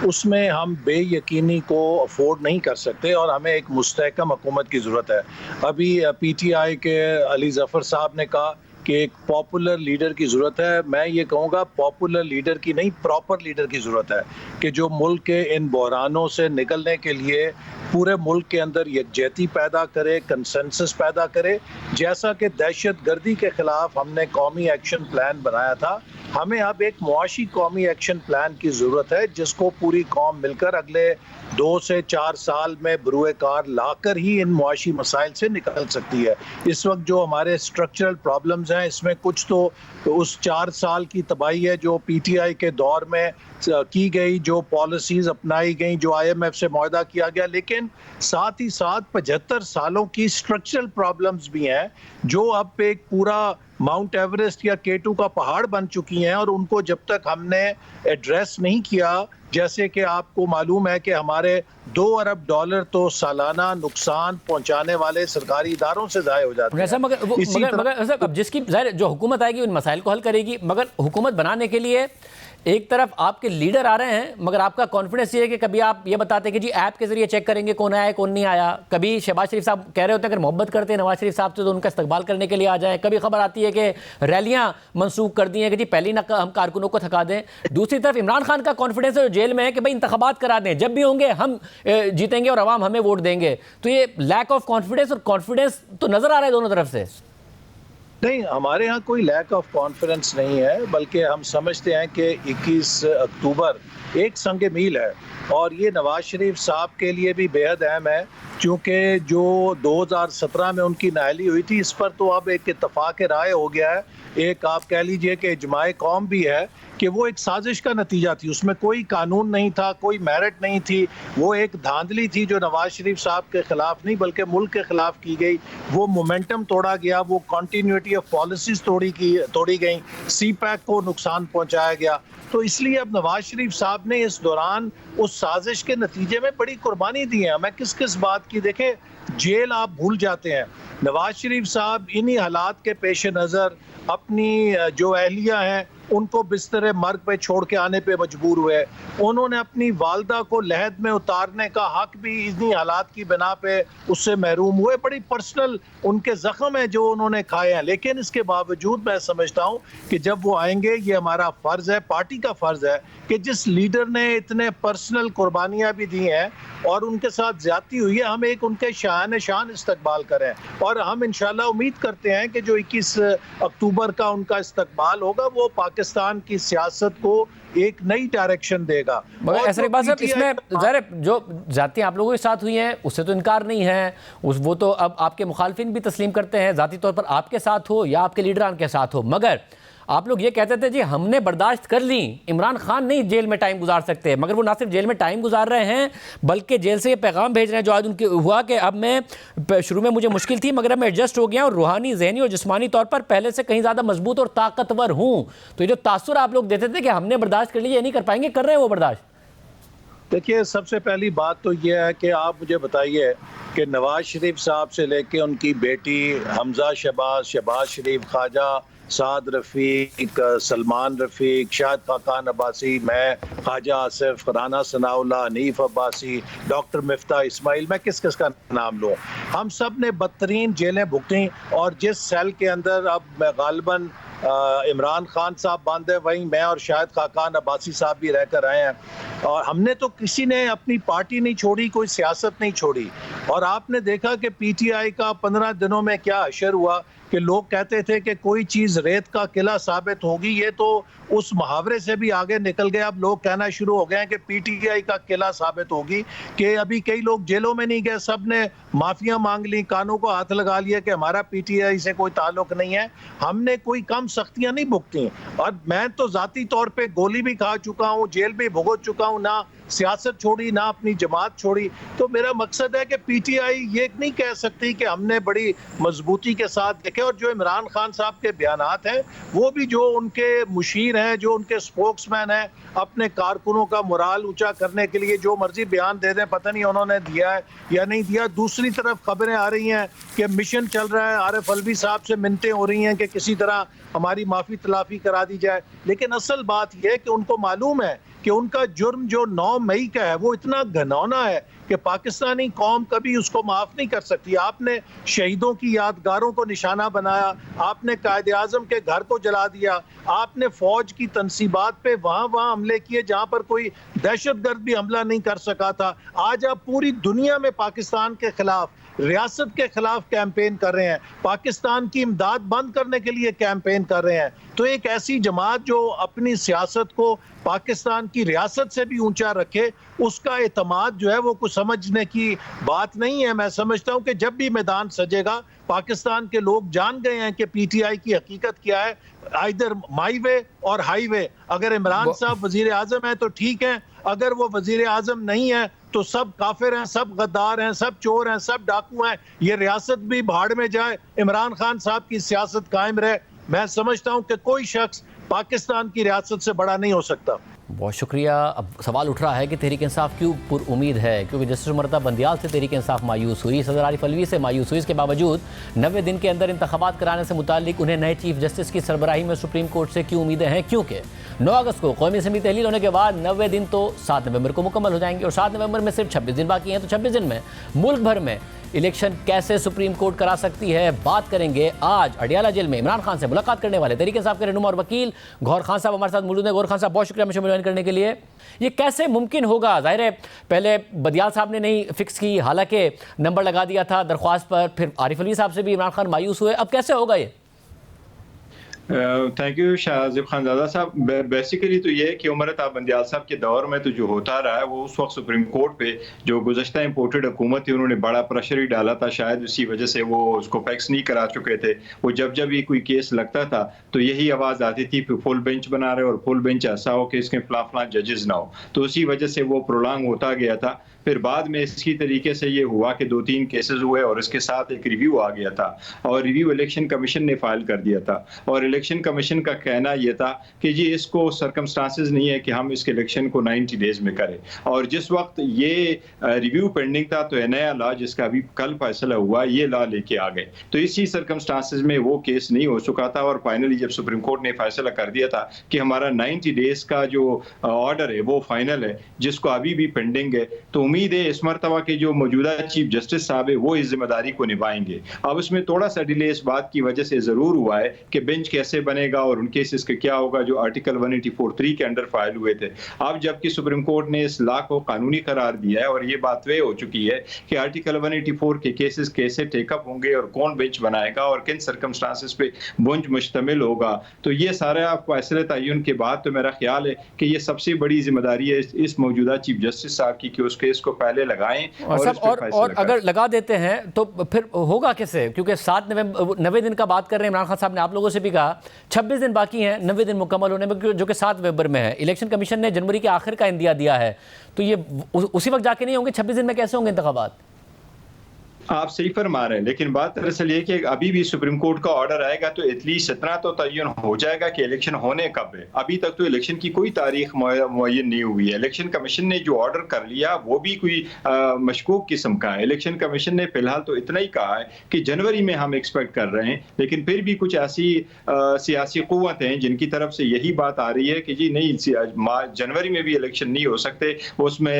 اس میں ہم بے یقینی کو افورڈ نہیں کر سکتے اور ہمیں ایک مستحکم حکومت کی ضرورت ہے۔ ابھی پی ٹی آئی کے علی ظفر صاحب نے کہا کہ ایک پاپولر لیڈر کی ضرورت ہے۔ میں یہ کہوں گا پاپولر لیڈر کی نہیں، پراپر لیڈر کی ضرورت ہے کہ جو ملک کے ان بحرانوں سے نکلنے کے لیے پورے ملک کے اندر یکجہتی پیدا کرے، کنسنسس پیدا کرے۔ جیسا کہ دہشت گردی کے خلاف ہم نے قومی ایکشن پلان بنایا تھا، ہمیں اب ایک معاشی قومی ایکشن پلان کی ضرورت ہے جس کو پوری قوم مل کر اگلے 2 سے 4 سال میں بروئے کار لا کر ہی ان معاشی مسائل سے نکل سکتی ہے۔ اس وقت جو ہمارے اسٹرکچرل پرابلمز ہیں، اس میں کچھ تو اس 4 سال کی تباہی ہے جو پی ٹی آئی کے دور میں کی گئی، جو پالیسیز اپنائی گئیں، جو آئی ایم ایف سے معاہدہ کیا گیا، لیکن ساتھ ہی ساتھ 75 سالوں کی اسٹرکچرل پرابلمز بھی ہیں جو اب ایک پورا ماؤنٹ ایوریسٹ یا K2 کا پہاڑ بن چکی ہیں اور ان کو جب تک ہم نے ایڈریس نہیں کیا، جیسے کہ آپ کو معلوم ہے کہ ہمارے $2 ارب تو سالانہ نقصان پہنچانے والے سرکاری اداروں سے ضائع ہو جاتے ہیں۔ مگر اب جس کی ظاہر جو حکومت آئے گی ان مسائل کو حل کرے گی، مگر حکومت بنانے کے لیے ایک طرف آپ کے لیڈر آ رہے ہیں مگر آپ کا کانفیڈنس یہ ہے کہ کبھی آپ یہ بتاتے ہیں کہ جی ایپ کے ذریعے چیک کریں گے کون آیا ہے کون نہیں آیا، کبھی شہباز شریف صاحب کہہ رہے ہوتے ہیں اگر محبت کرتے ہیں نواز شریف صاحب سے تو ان کا استقبال کرنے کے لیے آ جائیں، کبھی خبر آتی ہے کہ ریلیاں منسوخ کر دی ہیں کہ جی پہلے نہ ہم کارکنوں کو تھکا دیں۔ دوسری طرف عمران خان کا کانفیڈنس ہے جیل میں ہے کہ بھائی انتخابات کرا دیں، جب بھی ہوں گے ہم جیتیں گے اور عوام ہمیں ووٹ دیں گے، تو یہ لیک آف کانفیڈنس اور کانفیڈنس تو نظر آ رہا ہے دونوں طرف سے۔ نہیں، ہمارے ہاں کوئی لیک آف کانفیڈنس نہیں ہے، بلکہ ہم سمجھتے ہیں کہ 21 اکتوبر ایک سنگ میل ہے اور یہ نواز شریف صاحب کے لیے بھی بے حد اہم ہے، کیونکہ جو 2017 میں ان کی نااہلی ہوئی تھی اس پر تو اب ایک اتفاق رائے ہو گیا ہے، ایک آپ کہہ لیجئے کہ اجماع قوم بھی ہے کہ وہ ایک سازش کا نتیجہ تھی، اس میں کوئی قانون نہیں تھا، کوئی میرٹ نہیں تھی، وہ ایک دھاندلی تھی جو نواز شریف صاحب کے خلاف نہیں بلکہ ملک کے خلاف کی گئی، وہ مومنٹم توڑا گیا، وہ کنٹینیوٹی آف پالیسیز توڑی گئیں، سی پیک کو نقصان پہنچایا گیا۔ تو اس لیے اب نواز شریف صاحب نے اس دوران اس سازش کے نتیجے میں بڑی قربانی دی ہے۔ میں کس بات کی، دیکھیں جیل آپ بھول جاتے ہیں، نواز شریف صاحب انہی حالات کے پیش نظر اپنی جو اہلیہ ہیں ان کو بستر مرگ پہ چھوڑ کے آنے پہ مجبور ہوئے، انہوں نے اپنی والدہ کو لحد میں اتارنے کا حق بھی انہی حالات کی بنا پہ اس سے محروم ہوئے۔ بڑی پرسنل ان کے زخم ہیں جو انہوں نے کھائے ہیں، لیکن اس کے باوجود میں سمجھتا ہوں کہ جب وہ آئیں گے یہ ہمارا فرض ہے، پارٹی پارٹی کا فرض ہے کہ جس لیڈر نے اتنے پرسنل قربانیاں بھی دی ہیں اور ان کے ساتھ زیادتی ہوئی ہے، ہم ایک ان کے شان استقبال کریں، اور ہم انشاءاللہ امید کرتے ہیں کہ جو 21 اکتوبر کا ان کا استقبال ہوگا وہ پاکستان کی سیاست کو ایک نئی ڈائریکشن دے گا۔ مگر ایسا اقبال صاحب، اس میں ظاہر جو ذاتی آپ لوگوں کے ساتھ ہوئی ہیں اس سے تو انکار نہیں ہے، وہ تو اب آپ کے مخالفین بھی تسلیم کرتے ہیں، ذاتی طور پر آپ کے ساتھ ہو یا آپ کے لیڈران کے ساتھ ہو، مگر آپ لوگ یہ کہتے تھے جی ہم نے برداشت کر لی، عمران خان نہیں جیل میں ٹائم گزار سکتے، مگر وہ نہ صرف جیل میں ٹائم گزار رہے ہیں بلکہ جیل سے یہ پیغام بھیج رہے ہیں جو آج ان کے ہوا کہ اب میں شروع میں مجھے مشکل تھی مگر اب میں ایڈجسٹ ہو گیا اور روحانی، ذہنی اور جسمانی طور پر پہلے سے کہیں زیادہ مضبوط اور طاقتور ہوں۔ تو یہ جو تاثر آپ لوگ دیتے تھے کہ ہم نے برداشت کر لی، یہ نہیں کر پائیں گے، کر رہے ہیں وہ برداشت؟ دیکھیے، سب سے پہلی بات تو یہ ہے کہ آپ مجھے بتائیے کہ نواز شریف صاحب سے لے کے ان کی بیٹی حمزہ شہباز شریف، خواجہ سعد رفیق، سلمان رفیق، شاہد خاقان عباسی، میں، خواجہ آصف، رانا ثناء اللہ، حنیف عباسی، ڈاکٹر مفتاح اسماعیل، میں کس کا نام لوں، ہم سب نے بدترین جیلیں بھگتیں، اور جس سیل کے اندر اب غالباً عمران خان صاحب باندھے وہیں میں اور شاہد خاقان عباسی صاحب بھی رہ کر آئے ہیں، اور ہم نے تو کسی نے اپنی پارٹی نہیں چھوڑی، کوئی سیاست نہیں چھوڑی، اور آپ نے دیکھا کہ پی ٹی آئی کا 15 دنوں میں کیا حشر ہوا کہ لوگ کہتے تھے کہ کوئی چیز ریت کا قلعہ ثابت ہوگی، یہ تو اس محاورے سے بھی آگے نکل گیا، اب لوگ کہنا شروع ہو گئے ہیں کہ پی ٹی آئی کا قلعہ ثابت ہوگی، کہ ابھی کئی لوگ جیلوں میں نہیں گئے، سب نے معافیاں مانگ لی، کانوں کو ہاتھ لگا لیا کہ ہمارا پی ٹی آئی سے کوئی تعلق نہیں ہے، ہم نے کوئی کم سختیاں نہیں بھگتی، اور میں تو ذاتی طور پہ گولی بھی کھا چکا ہوں، جیل بھی بھگت چکا ہوں، نہ سیاست چھوڑی نہ اپنی جماعت چھوڑی، تو میرا مقصد ہے کہ پی ٹی آئی یہ نہیں کہہ سکتی کہ ہم نے بڑی مضبوطی کے ساتھ دیکھے، اور جو عمران خان صاحب کے بیانات ہیں وہ بھی جو ان کے مشیر ہیں، جو ان کے سپوکس مین ہیں، اپنے کارکنوں کا morale اونچا کرنے کے لیے جو مرضی بیان دے دیں، پتہ نہیں انہوں نے دیا ہے یا نہیں دیا۔ دوسری طرف خبریں آ رہی ہیں کہ مشن چل رہا ہے، عارف الوی صاحب سے منتیں ہو رہی ہیں کہ کسی طرح ہماری معافی تلافی کرا دی جائے، لیکن اصل بات یہ ہے کہ ان کو معلوم ہے کہ ان کا جرم جو 9 مئی کا ہے وہ اتنا گھنونا ہے کہ پاکستانی قوم کبھی اس کو معاف نہیں کر سکتی۔ آپ نے شہیدوں کی یادگاروں کو نشانہ بنایا، آپ نے قائد اعظم کے گھر کو جلا دیا، آپ نے فوج کی تنصیبات پہ وہاں حملے کیے جہاں پر کوئی دہشت گرد بھی حملہ نہیں کر سکا تھا۔ آج آپ پوری دنیا میں پاکستان کے خلاف، ریاست کے خلاف کیمپین کر رہے ہیں، پاکستان کی امداد بند کرنے کے لیے کیمپین کر رہے ہیں، تو ایک ایسی جماعت جو اپنی سیاست کو پاکستان کی ریاست سے بھی اونچا رکھے، اس کا اعتماد جو ہے وہ کچھ سمجھنے کی بات نہیں ہے۔ میں سمجھتا ہوں کہ جب بھی میدان سجے گا، پاکستان کے لوگ جان گئے ہیں کہ پی ٹی آئی کی حقیقت کیا ہے، آئیدر مائی وے اور ہائی وے۔ اگر عمران صاحب وزیر اعظم ہیں تو ٹھیک ہے، اگر وہ وزیر اعظم نہیں ہے تو سب کافر ہیں، سب غدار ہیں، سب چور ہیں، سب ڈاکو ہیں، یہ ریاست بھی بھاڑ میں جائے، عمران خان صاحب کی سیاست قائم رہے۔ میں سمجھتا ہوں کہ کوئی شخص پاکستان کی ریاست سے بڑا نہیں ہو سکتا۔ بہت شکریہ۔ اب سوال اٹھ رہا ہے کہ تحریک انصاف کیوں پر امید ہے، کیونکہ جسٹس مرتضیٰ بندیال سے تحریک انصاف مایوس ہوئی، صدر عارف الوی سے مایوس ہوئی، اس کے باوجود 90 دن کے اندر انتخابات کرانے سے متعلق انہیں نئے چیف جسٹس کی سربراہی میں سپریم کورٹ سے کیوں امیدیں ہیں؟ کیونکہ 9 اگست کو قومی اسمبلی تحلیل ہونے کے بعد 90 دن تو 7 نومبر کو مکمل ہو جائیں گے، اور 7 نومبر میں صرف 26 دن باقی ہیں، تو 26 دن میں ملک بھر میں الیکشن کیسے سپریم کورٹ کرا سکتی ہے، بات کریں گے آج اڈیالہ جیل میں عمران خان سے ملاقات کرنے والے تحریک انصاف کے رہنما اور وکیل گوہر خان صاحب ہمارے ساتھ موجود ہیں۔ گوہر خان صاحب، بہت شکریہ ہمیں جوائن کرنے کے لیے۔ یہ کیسے ممکن ہوگا؟ ظاہر ہے پہلے بندیال صاحب نے نہیں فکس کی، حالانکہ نمبر لگا دیا تھا درخواست پر، پھر عارف الوی صاحب سے بھی عمران خان مایوس ہوئے، اب کیسے ہوگا یہ؟ تھینک یو شاہزیب خان زادہ صاحب۔ بیسیکلی تو یہ ہے کہ عمر عطا بندیال صاحب کے دور میں تو جو ہوتا رہا ہے وہ اس وقت سپریم کورٹ پہ جو گزشتہ امپورٹڈ حکومت تھی انہوں نے بڑا پریشر ہی ڈالا تھا، شاید اسی وجہ سے وہ اس کو فیکس نہیں کرا چکے تھے۔ وہ جب یہ کوئی کیس لگتا تھا تو یہی آواز آتی تھی فل بینچ بنا رہے، اور فل بینچ ایسا ہو کہ اس کے فلاں ججز نہ ہو، تو اسی وجہ سے وہ پرولانگ ہوتا گیا تھا۔ پھر بعد میں اسی طریقے سے یہ ہوا کہ 2-3 کیسز ہوئے اور اس کے ساتھ ایک ریویو آ گیا تھا، اور ریویو الیکشن کمیشن نے فائل کر دیا تھا، اور الیکشن کمیشن کا کہنا یہ تھا کہ جی اس کو سرکمسٹانسز نہیں ہے کہ ہم اس کے الیکشن کو 90 ڈیز میں کریں، اور جس وقت یہ ریویو پینڈنگ تھا تو نیا لا جس کا ابھی کل فیصلہ ہوا یہ لا لے کے آ گئے، تو اسی سرکمسٹانسز میں وہ کیس نہیں ہو چکا تھا، اور فائنلی جب سپریم کورٹ نے فیصلہ کر دیا تھا کہ ہمارا 90 ڈیز کا جو آرڈر ہے وہ فائنل ہے جس کو ابھی بھی پینڈنگ ہے، تو امید ہے اس مرتبہ کے جو موجودہ چیف جسٹس صاحب ہے وہ اس ذمہ داری کو نبھائیں گے. اب اس میں تھوڑا سا ڈیلے اس بات کی وجہ سے ضرور ہوا ہے کہ بینچ کیسے بنے گا اور ان کیسز کا کیا ہوگا جو آرٹیکل 184(3) کے انڈر فائل ہوئے تھے. اب جبکہ سپریم کورٹ نے اس لا کو قانونی قرار دیا ہے اور یہ بات طے ہو چکی ہے کہ آرٹیکل 184 کے کیسز کیسے ٹیک اپ ہوں گے اور کون بینچ بنائے گا اور کن سرکمسٹانسز پہ بینچ مشتمل ہوگا, تو یہ سارا فیصلے تعین کے بعد تو میرا خیال ہے کہ یہ سب سے بڑی ذمہ داری ہے اس موجودہ چیف جسٹس صاحب کی کہ اس کیس کو پہلے لگائیں اور اگر لگا دیتے ہیں تو پھر ہوگا کیسے, کیونکہ 7 نومبر 90 دن کا بات کر رہے ہیں. عمران خان صاحب نے آپ لوگوں سے بھی کہا 26 دن باقی ہیں 90 دن مکمل ہونے میں, جو کہ 7 نومبر میں ہے. الیکشن کمیشن نے جنوری کے آخر کا اندیا دیا ہے, تو یہ اسی وقت جا کے نہیں ہوں گے, 26 دن میں کیسے ہوں گے انتخابات؟ آپ صحیح فرما رہے ہیں, لیکن بات دراصل یہ کہ ابھی بھی سپریم کورٹ کا آرڈر آئے گا تو ایٹ لیسٹ اتنا تو تعین ہو جائے گا کہ الیکشن ہونے کب ہے. ابھی تک تو الیکشن کی کوئی تاریخ معین نہیں ہوئی ہے. الیکشن کمیشن نے جو آرڈر کر لیا وہ بھی کوئی مشکوک قسم کا ہے. الیکشن کمیشن نے فی الحال تو اتنا ہی کہا ہے کہ جنوری میں ہم ایکسپیکٹ کر رہے ہیں, لیکن پھر بھی کچھ ایسی سیاسی قوت ہیں جن کی طرف سے یہی بات آ رہی ہے کہ جی نہیں, جنوری میں بھی الیکشن نہیں ہو سکتے, اس میں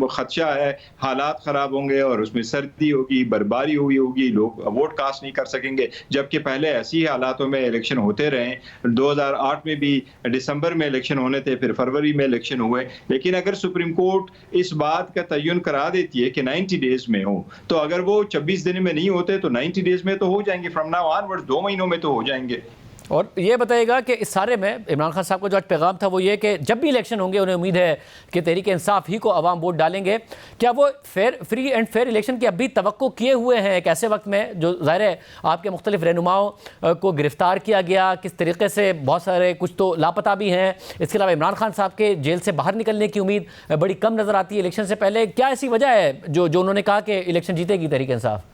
خدشہ ہے حالات خراب ہوں گے اور اس میں سردی ہوگی, برباری ہوگی, لوگ ووٹ کاسٹ نہیں کر سکیں گے. جبکہ پہلے ایسی حالاتوں میں الیکشن ہوتے رہے, 2008 میں بھی دسمبر میں الیکشن ہونے تھے, پھر فروری میں الیکشن ہوئے. لیکن اگر سپریم کورٹ اس بات کا تعین کرا دیتی ہے کہ 90 ڈیز میں ہو, تو اگر وہ 26 دن میں نہیں ہوتے تو 90 ڈیز میں تو ہو جائیں گے, فرام ناؤ آنورڈ 2 مہینوں میں تو ہو جائیں گے. اور یہ بتائیے گا کہ اس سارے میں عمران خان صاحب کا جو آج پیغام تھا وہ یہ کہ جب بھی الیکشن ہوں گے انہیں امید ہے کہ تحریک انصاف ہی کو عوام ووٹ ڈالیں گے. کیا وہ فری اینڈ فیئر الیکشن کی اب بھی توقع کیے ہوئے ہیں ایک ایسے وقت میں جو ظاہر ہے آپ کے مختلف رہنماؤں کو گرفتار کیا گیا, کس طریقے سے بہت سارے کچھ تو لاپتہ بھی ہیں, اس کے علاوہ عمران خان صاحب کے جیل سے باہر نکلنے کی امید بڑی کم نظر آتی ہے الیکشن سے پہلے. کیا ایسی وجہ ہے جو انہوں نے کہا کہ الیکشن جیتے گی تحریک انصاف؟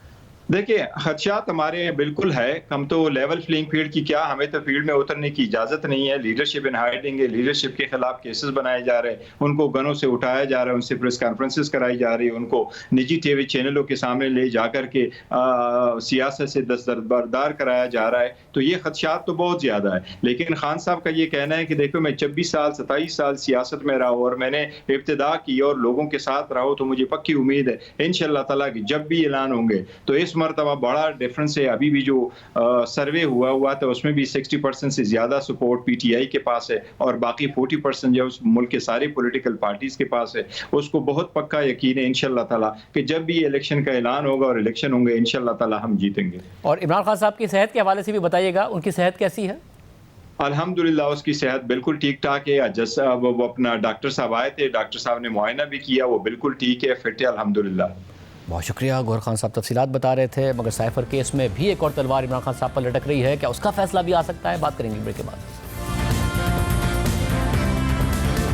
دیکھیں, خدشات ہمارے بالکل ہے, ہم تو لیول فلینگ فیلڈ کی کیا, ہمیں تو فیلڈ میں اترنے کی اجازت نہیں ہے. لیڈرشپ ان ہائیڈنگ ہے, لیڈرشپ کے خلاف کیسز بنائے جا رہے ہیں, ان کو گنوں سے اٹھایا جا رہا ہے, ان سے پریس کانفرنسز کرائی جا رہی ہے, ان کو نجی ٹی وی چینلوں کے سامنے لے جا کر کے سیاست سے دستبردار کرایا جا رہا ہے. تو یہ خدشات تو بہت زیادہ ہے. لیکن خان صاحب کا یہ کہنا ہے کہ دیکھو میں 26 سال 27 سال سیاست میں رہا ہوں اور میں نے ابتدا کی اور لوگوں کے ساتھ رہا ہوں, تو مجھے پکی امید ہے انشاءاللہ تعالیٰ کہ جب بھی اعلان ہوں گے تو اس مرتبہ بڑا ڈیفرنس ہے. ابھی بھی جو سروے ہوا تھا اس میں بھی 60% سے زیادہ سپورٹ پی ٹی آئی کے پاس ہے اور باقی 40% جو ملک کے سارے پولیٹیکل پارٹیز کے پاس ہے. اس کو بہت پکا یقین ہے انشاءاللہ تعالیٰ کہ جب بھی الیکشن کا اعلان ہوگا اور الیکشن ہوں گے انشاءاللہ تعالیٰ ہم جیتیں گے. اور عمران خان صاحب کی صحت کے حوالے سے بھی بتائیے گا, ان کی صحت کیسی ہے؟ الحمدللہ اس کی صحت بالکل ٹھیک ٹھاک ہے. جیسا وہ اپنا ڈاکٹر صاحب آئے تھے, ڈاکٹر صاحب نے معائنہ بھی کیا, وہ بالکل ٹھیک ہے, فٹ ہے الحمدللہ. بہت شکریہ. گوہر خان صاحب تفصیلات بتا رہے تھے. مگر سائفر کیس میں بھی ایک اور تلوار عمران خان صاحب پر لٹک رہی ہے, کیا اس کا فیصلہ بھی آ سکتا ہے؟ بات کریں گے بریک کے بعد.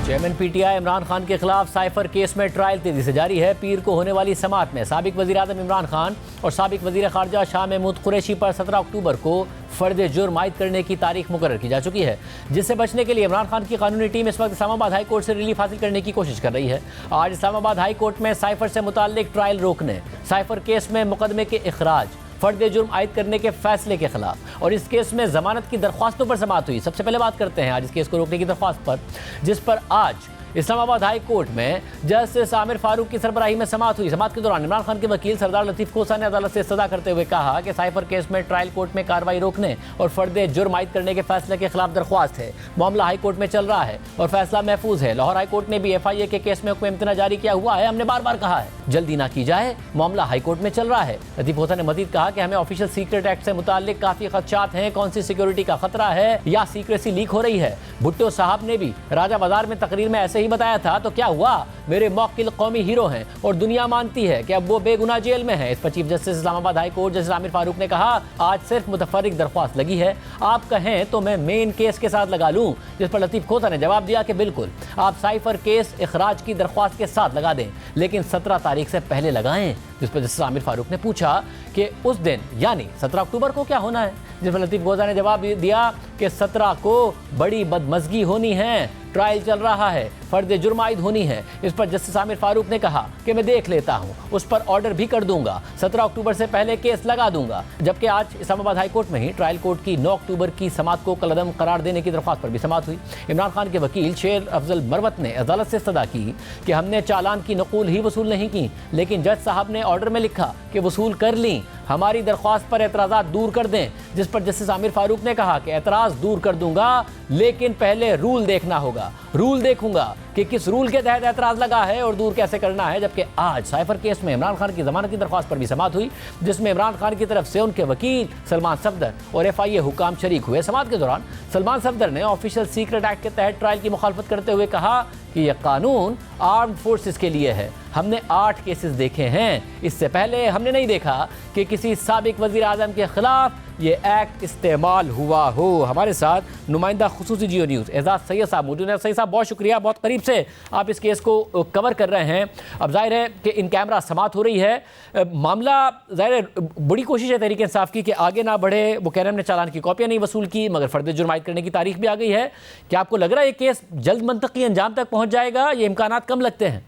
Chairman P T I Imran Khan کے خلاف سائفر کیس میں ٹرائل تیزی سے جاری ہے. پیر کو ہونے والی سماعت میں سابق وزیر اعظم عمران خان اور سابق وزیر خارجہ شاہ محمود قریشی پر 17 اکتوبر کو فرد جرم عائد کرنے کی تاریخ مقرر کی جا چکی ہے, جس سے بچنے کے لیے عمران خان کی قانونی ٹیم اس وقت اسلام آباد ہائی کورٹ سے ریلیف حاصل کرنے کی کوشش کر رہی ہے. آج اسلام آباد ہائی کورٹ میں سائفر سے متعلق ٹرائل روکنے, سائفر کیس میں مقدمے کے اخراج, فرد جرم عائد کرنے کے فیصلے کے خلاف اور اس کیس میں ضمانت کی درخواستوں پر سماعت ہوئی. سب سے پہلے بات کرتے ہیں آج اس کیس کو روکنے کی درخواست پر, جس پر آج اسلام آباد ہائی کورٹ میں جسٹس عامر فاروق کی سربراہی میں سماعت ہوئی. سماعت کے دوران عمران خان کے وکیل سردار لطیف کھوسا نے عدالت سے استدعا کرتے ہوئے کہا کہ سائفر کیس میں ٹرائل کورٹ میں کارروائی روکنے اور فرد جرم عائد کرنے کے فیصلے کے خلاف درخواست ہے. معاملہ ہائی کورٹ میں چل رہا ہے اور فیصلہ محفوظ ہے. لاہور ہائی کورٹ نے بھی ایف آئی اے کے کیس میں حکم امتناع جاری کیا ہوا ہے. ہم نے بار بار کہا ہے جلدی نہ کی جائے, معاملہ ہائی کورٹ میں چل رہا ہے. لطیف کھوسا نے مزید کہا کہ ہمیں آفیشیل سیکرٹ ایکٹ سے متعلق کافی خدشات ہیں, کون سی سیکورٹی کا خطرہ ہے یا سیکریسی لیک ہو رہی ہے. بھٹو صاحب نے بھی راجہ بازار میں تقریر میں ایسے ہی بتایا تھا, تو کیا ہوا؟ میرے موکل قومی ہیرو ہیں اور دنیا مانتی ہے کہ اب وہ بے گناہ جیل میں ہیں. اس پر چیف جسٹس اسلام آباد ہائی کورٹ جسٹس عامر فاروق نے کہا آج صرف متفرق درخواست لگی ہے, آپ کہیں تو میں مین کیس کے ساتھ لگا لوں. جس پر لطیف کھوسا نے جواب دیا کہ بالکل آپ سائفر کیس اخراج کی درخواست کے ساتھ لگا دیں, لیکن 17 تاریخ سے پہلے لگائیں. جس پر جسٹس عامر فاروق نے پوچھا کہ اس دن یعنی 17 اکتوبر کو کیا ہونا ہے، جس پر لطیف گوزا نے جواب دیا کہ 17 کو بڑی بدمزگی ہونی ہے، ٹرائل چل رہا ہے، فرد جرم عائد ہونی ہے۔ اس پر جسٹس عامر فاروق نے کہا کہ میں دیکھ لیتا ہوں، اس پر آرڈر بھی کر دوں گا، 17 اکتوبر سے پہلے کیس لگا دوں گا۔ جبکہ آج اسلام آباد ہائی کورٹ میں ہی ٹرائل کورٹ کی 9 اکتوبر کی سماعت کو کالعدم قرار دینے کی درخواست پر بھی سماعت ہوئی۔ عمران خان کے وکیل شیر افضل مروت نے عدالت سے استدعا کی کہ ہم نے چالان کی نقول ہی وصول نہیں کی، لیکن جج صاحب نے آرڈر میں لکھا کہ وصول کر لیں، ہماری درخواست پر اعتراضات دور کر دیں۔ جس پر جسٹس عامر فاروق نے کہا کہ اعتراض دور کر دوں گا، لیکن پہلے رول دیکھنا ہوگا، رول دیکھوں گا کہ کس رول کے تحت اعتراض لگا ہے اور دور کیسے کرنا ہے۔ جبکہ آج سائفر کیس میں عمران خان کی ضمانت کی درخواست پر بھی سماعت ہوئی، جس میں عمران خان کی طرف سے ان کے وکیل سلمان صفدر اور FIA حکام شریک ہوئے۔ سماعت کے دوران سلمان صفدر نے آفیشل سیکرٹ ایکٹ کے تحت ٹرائل کی مخالفت کرتے ہوئے کہا کہ یہ قانون آرمڈ فورسز کے لیے ہے، ہم نے 8 کیسز دیکھے ہیں، اس سے پہلے ہم نے نہیں دیکھا کہ کسی سابق وزیر اعظم کے خلاف یہ ایکٹ استعمال ہوا ہو۔ ہمارے ساتھ نمائندہ خصوصی جیو نیوز اعزاز سید صاحب موجود ہیں۔ سید صاحب بہت شکریہ، بہت قریب سے آپ اس کیس کو کور کر رہے ہیں۔ اب ظاہر ہے کہ ان کیمرہ سماعت ہو رہی ہے، معاملہ ظاہر ہے بڑی کوشش ہے تحریک انصاف کی کہ آگے نہ بڑھے، وہ کہہ رہے ہیں ہم نے چالان کی کاپیاں نہیں وصول کی، مگر فرد جرم عائد کرنے کی تاریخ بھی آ گئی ہے۔ کیا آپ کو لگ رہا ہے یہ کیس جلد منطقی انجام تک پہنچ جائے گا؟ یہ امکانات کم لگتے ہیں۔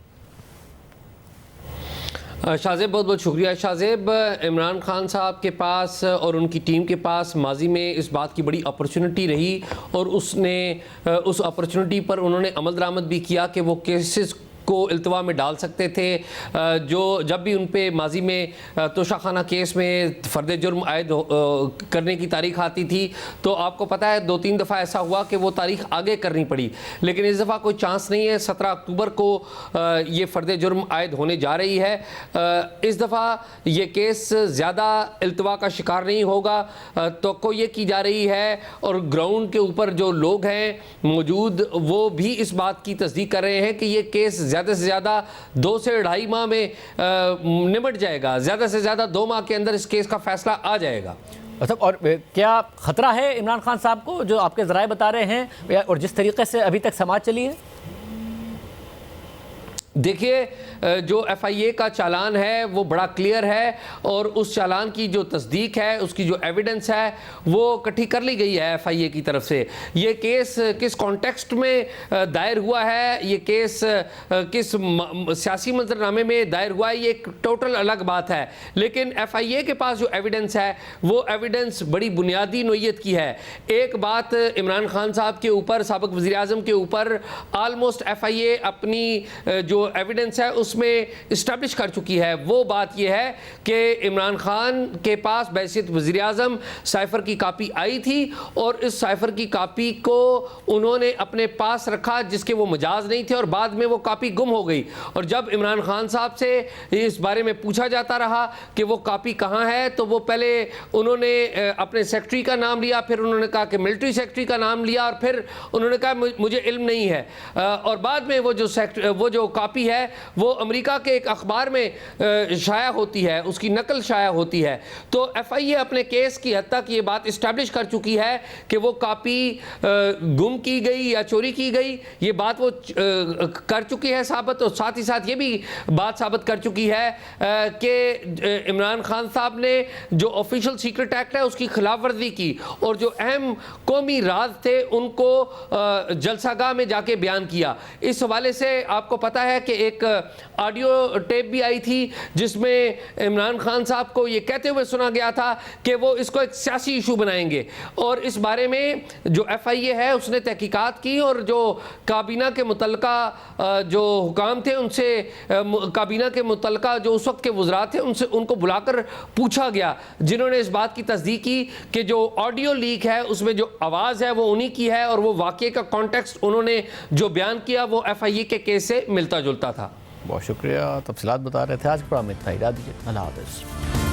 شاہزیب بہت بہت شکریہ۔ شاہزیب، عمران خان صاحب کے پاس اور ان کی ٹیم کے پاس ماضی میں اس بات کی بڑی اپرچونٹی رہی اور اس اپرچونٹی پر انہوں نے عمل درآمد بھی کیا کہ وہ کیسز کو التوا میں ڈال سکتے تھے۔ جو جب بھی ان پہ ماضی میں توشہ خانہ کیس میں فرد جرم عائد کرنے کی تاریخ آتی تھی تو آپ کو پتہ ہے 2-3 دفعہ ایسا ہوا کہ وہ تاریخ آگے کرنی پڑی، لیکن اس دفعہ کوئی چانس نہیں ہے۔ 17 اکتوبر کو یہ فرد جرم عائد ہونے جا رہی ہے۔ اس دفعہ یہ کیس زیادہ التوا کا شکار نہیں ہوگا، توقع یہ کی جا رہی ہے اور گراؤنڈ کے اوپر جو لوگ ہیں موجود وہ بھی اس بات کی تصدیق کر رہے ہیں کہ یہ کیس زیادہ سے زیادہ 2 سے 2.5 ماہ میں نمٹ جائے گا، زیادہ سے زیادہ 2 ماہ کے اندر اس کیس کا فیصلہ آ جائے گا۔ اور کیا خطرہ ہے عمران خان صاحب کو جو آپ کے ذرائع بتا رہے ہیں اور جس طریقے سے ابھی تک سماعت چلی ہے؟ دیکھیے، جو FIA کا چالان ہے وہ بڑا کلیئر ہے اور اس چالان کی جو تصدیق ہے، اس کی جو ایویڈنس ہے وہ اکٹھی کر لی گئی ہے FIA کی طرف سے۔ یہ کیس کس کانٹیکسٹ میں دائر ہوا ہے، یہ کیس کس سیاسی منظرنامے میں دائر ہوا ہے، یہ ایک ٹوٹل الگ بات ہے، لیکن FIA کے پاس جو ایویڈنس ہے وہ ایویڈنس بڑی بنیادی نوعیت کی ہے۔ ایک بات عمران خان صاحب کے اوپر، سابق وزیر اعظم کے اوپر آلموسٹ FIA اپنی جو ایویڈنس ہے اس میں اسٹیبلش کر چکی ہے۔ وہ بات یہ ہے کہ عمران خان کے پاس بحیثیت وزیر اعظم سائفر کی کاپی آئی تھی اور اس سائفر کی کاپی کو انہوں نے اپنے پاس رکھا جس کے وہ مجاز نہیں تھے، اور بعد میں وہ کاپی گم ہو گئی۔ اور جب عمران خان صاحب سے اس بارے میں پوچھا جاتا رہا کہ وہ کاپی کہاں ہے تو وہ پہلے انہوں نے اپنے سیکرٹری کا نام لیا، پھر انہوں نے کہا کہ ملٹری سیکرٹری کا نام لیا، اور پھر انہوں نے کہا مجھے علم نہیں ہے، اور بعد میں وہ جو کاپی ہے وہ امریکہ کے ایک اخبار میں شائع ہوتی ہے، اس کی نقل شائع ہوتی ہے۔ تو FIA اپنے کیس کی حد تک یہ بات اسٹیبلش کر چکی ہے کہ وہ کاپی گم کی گئی یا چوری کی گئی، یہ بات وہ کر چکی ہے ثابت، اور ساتھ ہی ساتھ یہ بھی بات ثابت کر چکی ہے کہ عمران خان صاحب نے جو آفیشل سیکرٹ ایکٹ ہے اس کی خلاف ورزی کی اور جو اہم قومی راز تھے ان کو جلسہ گاہ میں جا کے بیان کیا۔ اس حوالے سے آپ کو پتہ ہے کہ ایک آڈیو ٹیپ بھی آئی تھی جس میں عمران خان صاحب کو یہ کہتے ہوئے سنا گیا تھا کہ وہ اس کو ایک سیاسی ایشو بنائیں گے، اور اس بارے میں جو FIA ہے اس نے تحقیقات کی اور جو کابینہ کے متعلقہ جو حکام تھے ان سے، کابینہ کے متعلقہ جو اس وقت کے وزراء تھے ان کو بلا کر پوچھا گیا، جنہوں نے اس بات کی تصدیق کی کہ جو آڈیو لیک ہے اس میں جو آواز ہے وہ انہی کی ہے اور وہ واقعے کا کانٹیکسٹ انہوں نے جو بیان کیا وہ FIA کے کیس سے ملتا جلتا تھا۔ بہت شکریہ، تفصیلات بتا رہے تھے۔ آج کے پروگرام میں اتنا ہی، رہا دیجیے، اللہ حافظ۔